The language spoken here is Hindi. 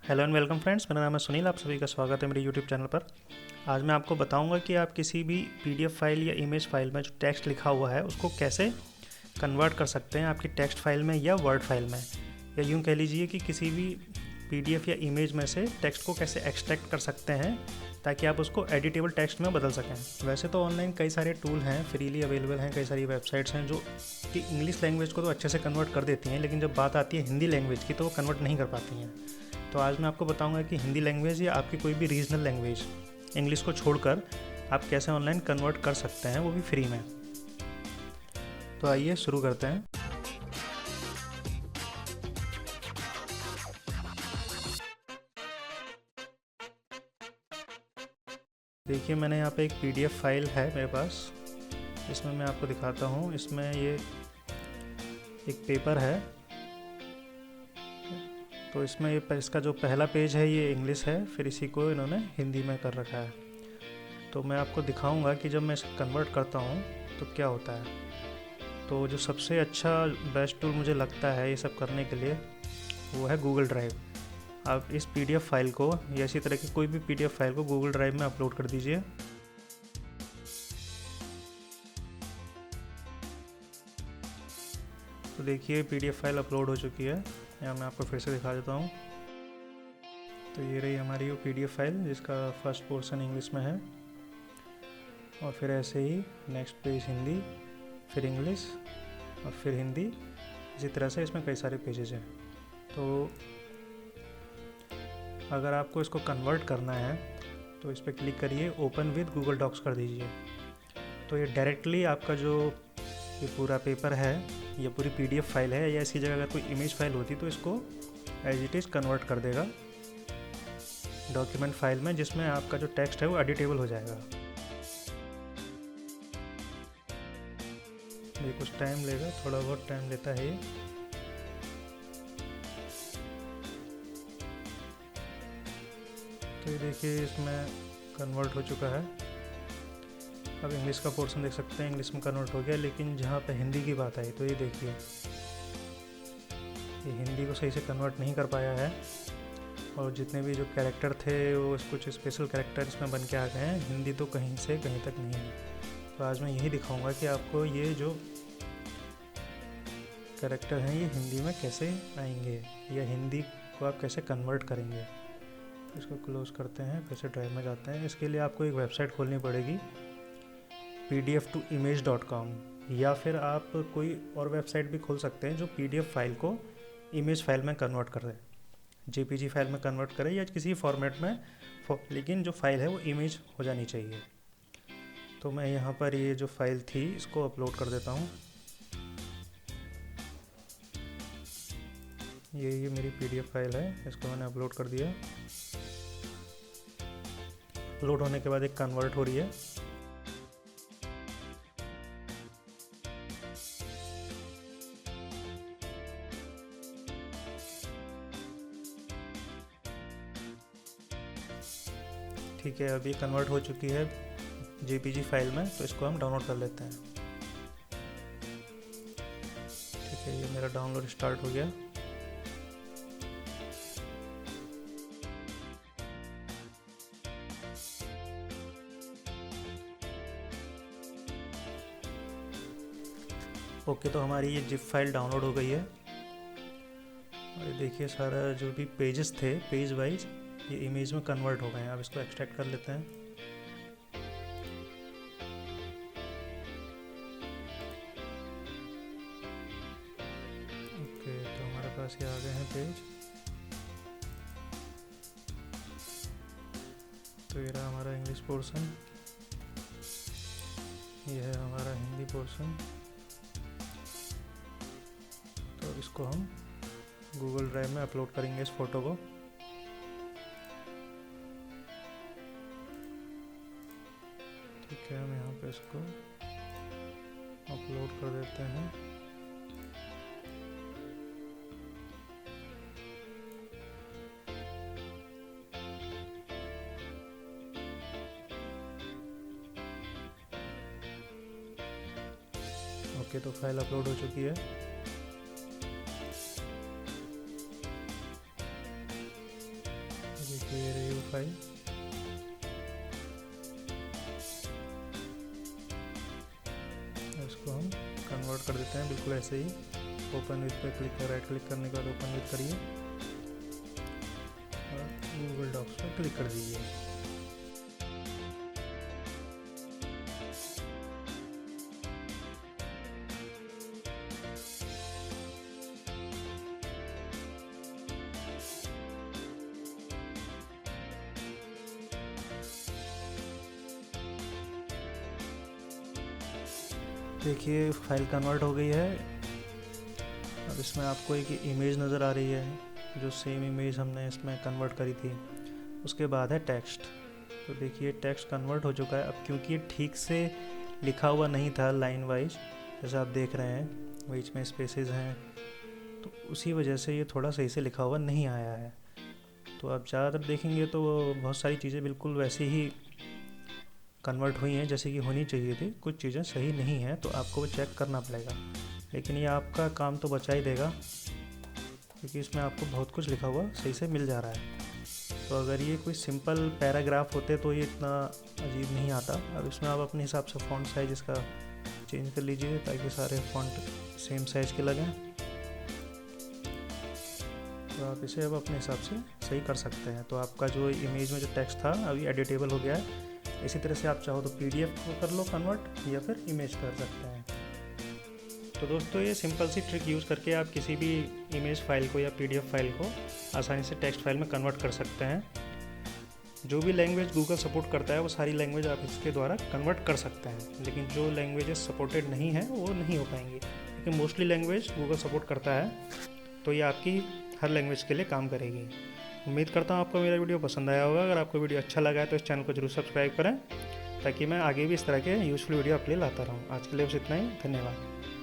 हेलो एंड वेलकम फ्रेंड्स, मेरा नाम है सुनील। आप सभी का स्वागत है मेरे यूट्यूब चैनल पर। आज मैं आपको बताऊंगा कि आप किसी भी पीडीएफ फाइल या इमेज फाइल में जो टेक्स्ट लिखा हुआ है उसको कैसे कन्वर्ट कर सकते हैं आपकी टेक्स्ट फाइल में या वर्ड फाइल में, या यूँ कह लीजिए कि किसी भी पीडीएफ या इमेज में से टेक्स्ट को कैसे एक्सट्रैक्ट कर सकते हैं ताकि आप उसको एडिटेबल टेक्स्ट में बदल सकें। वैसे तो ऑनलाइन कई सारे टूल हैं, फ्रीली अवेलेबल हैं, कई सारी वेबसाइट्स हैं जो कि इंग्लिश लैंग्वेज को तो अच्छे से कन्वर्ट कर देती हैं, लेकिन जब बात आती है हिंदी लैंग्वेज की तो वो कन्वर्ट नहीं कर पाती हैं। तो आज मैं आपको बताऊंगा कि हिंदी लैंग्वेज या आपकी कोई भी रीजनल लैंग्वेज इंग्लिश को छोड़कर आप कैसे ऑनलाइन कन्वर्ट कर सकते हैं, वो भी फ्री में। तो आइए शुरू करते हैं। देखिए, मैंने यहाँ पे एक पीडीएफ फाइल है मेरे पास, इसमें मैं आपको दिखाता हूँ। इसमें ये एक पेपर है, तो इसमें इसका जो पहला पेज है ये इंग्लिश है, फिर इसी को इन्होंने हिंदी में कर रखा है। तो मैं आपको दिखाऊंगा कि जब मैं इसे कन्वर्ट करता हूँ तो क्या होता है। तो जो सबसे अच्छा बेस्ट टूल मुझे लगता है ये सब करने के लिए वो है गूगल ड्राइव। आप इस पीडीएफ फाइल को या इसी तरह की कोई भी पीडीएफ फाइल को गूगल ड्राइव में अपलोड कर दीजिए। तो देखिए, पीडीएफ फाइल अपलोड हो चुकी है। यहाँ मैं आपको फिर से दिखा देता हूँ। तो ये रही हमारी वो पीडीएफ फाइल जिसका फर्स्ट पोर्शन इंग्लिश में है, और फिर ऐसे ही नेक्स्ट पेज हिंदी, फिर इंग्लिश और फिर हिंदी। इसी तरह से इसमें कई सारे पेजेज हैं। तो अगर आपको इसको कन्वर्ट करना है तो इस पर क्लिक करिए, ओपन विद गूगल डॉक्स कर दीजिए। तो ये डायरेक्टली आपका जो ये पूरा पेपर है, ये पूरी पीडीएफ फाइल है, या इसकी जगह अगर कोई इमेज फाइल होती तो इसको एज इट इज़ कन्वर्ट कर देगा डॉक्यूमेंट फाइल में, जिसमें आपका जो टेक्स्ट है वो एडिटेबल हो जाएगा। ये कुछ टाइम लेगा, थोड़ा बहुत टाइम लेता है ये। तो ये देखिए, इसमें कन्वर्ट हो चुका है। अब इंग्लिश का पोर्शन देख सकते हैं, इंग्लिश में कन्वर्ट हो गया। लेकिन जहाँ पे हिंदी की बात आई तो ये देखिए, ये हिंदी को सही से कन्वर्ट नहीं कर पाया है, और जितने भी जो कैरेक्टर थे वो कुछ स्पेशल कैरेक्टर इसमें बन के आ गए हैं। हिंदी तो कहीं से कहीं तक नहीं है। तो आज मैं यही दिखाऊंगा कि आपको ये जो कैरेक्टर हैं ये हिंदी में कैसे आएंगे, या हिंदी को आप कैसे कन्वर्ट करेंगे। इसको क्लोज करते हैं, फिर से ड्राइव में जाते हैं। इसके लिए आपको एक वेबसाइट खोलनी पड़ेगी, pdf2image.com, या फिर आप कोई और वेबसाइट भी खोल सकते हैं जो पीडीएफ फाइल को इमेज फाइल में कन्वर्ट कर दे, जेपीजी फाइल में कन्वर्ट करे या किसी फॉर्मेट में, लेकिन जो फाइल है वो इमेज हो जानी चाहिए। तो मैं यहाँ पर ये जो फाइल थी इसको अपलोड कर देता हूँ। ये मेरी पीडीएफ फाइल है, इसको मैंने अपलोड कर दिया। अपलोड होने के बाद एक कन्वर्ट हो रही है। ठीक है, अभी कन्वर्ट हो चुकी है जेपीजी फाइल में, तो इसको हम डाउनलोड कर लेते हैं। ठीक है, ये मेरा डाउनलोड स्टार्ट हो गया। ओके, तो हमारी ये जिप फाइल डाउनलोड हो गई है। और ये देखिए, सारा जो भी पेजेस थे पेज वाइज ये इमेज में कन्वर्ट हो गए हैं। अब इसको एक्सट्रैक्ट कर लेते हैं। ओके, तो हमारे पास ये आ गए हैं पेज। तो ये रहा हमारा इंग्लिश पोर्शन, ये है हमारा हिंदी पोर्शन। तो इसको हम गूगल ड्राइव में अपलोड करेंगे इस फोटो को। ठीक है, हम यहाँ पे इसको अपलोड कर देते हैं। ओके, तो फाइल अपलोड हो चुकी है। देखिए ये वो फाइल, इसको हम कन्वर्ट कर देते हैं बिल्कुल ऐसे ही। ओपन विथ पे क्लिक कर, राइट क्लिक करने के बाद ओपन विथ करिए और गूगल डॉक्स पर क्लिक कर दीजिए। देखिए फाइल कन्वर्ट हो गई है। अब इसमें आपको एक इमेज नज़र आ रही है, जो सेम इमेज हमने इसमें कन्वर्ट करी थी। उसके बाद है टेक्स्ट। तो देखिए टेक्स्ट कन्वर्ट हो चुका है। अब क्योंकि ये ठीक से लिखा हुआ नहीं था लाइन वाइज, जैसे आप देख रहे हैं बीच में स्पेसेस हैं, तो उसी वजह से ये थोड़ा सही से लिखा हुआ नहीं आया है। तो आप ज़्यादातर देखेंगे तो बहुत सारी चीज़ें बिल्कुल वैसे ही कन्वर्ट हुई हैं जैसे कि होनी चाहिए थी। कुछ चीज़ें सही नहीं हैं तो आपको वो चेक करना पड़ेगा, लेकिन ये आपका काम तो बचा ही देगा क्योंकि इसमें आपको बहुत कुछ लिखा हुआ सही से मिल जा रहा है। तो अगर ये कोई सिंपल पैराग्राफ होते तो ये इतना अजीब नहीं आता। अब इसमें आप अपने हिसाब से फ़ॉन्ट साइज इसका चेंज कर लीजिए ताकि सारे फ़ॉन्ट सेम साइज़ के लगें। तो आप इसे अब अपने हिसाब से सही कर सकते हैं। तो आपका जो इमेज में जो टेक्स्ट था अभी एडिटेबल हो गया है। इसी तरह से आप चाहो तो PDF को कर लो कन्वर्ट या फिर इमेज कर सकते हैं। तो दोस्तों ये सिंपल सी ट्रिक यूज़ करके आप किसी भी इमेज फाइल को या PDF फाइल को आसानी से टेक्स्ट फाइल में कन्वर्ट कर सकते हैं। जो भी लैंग्वेज गूगल सपोर्ट करता है वो सारी लैंग्वेज आप इसके द्वारा कन्वर्ट कर सकते हैं, लेकिन जो लैंग्वेजेस सपोर्टेड नहीं हैं वो नहीं हो पाएंगी। लेकिन मोस्टली लैंग्वेज गूगल सपोर्ट करता है, तो ये आपकी हर लैंग्वेज के लिए काम करेगी। उम्मीद करता हूँ आपको मेरा वीडियो पसंद आया होगा। अगर आपको वीडियो अच्छा लगा है तो इस चैनल को जरूर सब्सक्राइब करें ताकि मैं आगे भी इस तरह के यूज़फुल वीडियो आपके लिए लाता रहूँ। आज के लिए बस इतना ही, धन्यवाद।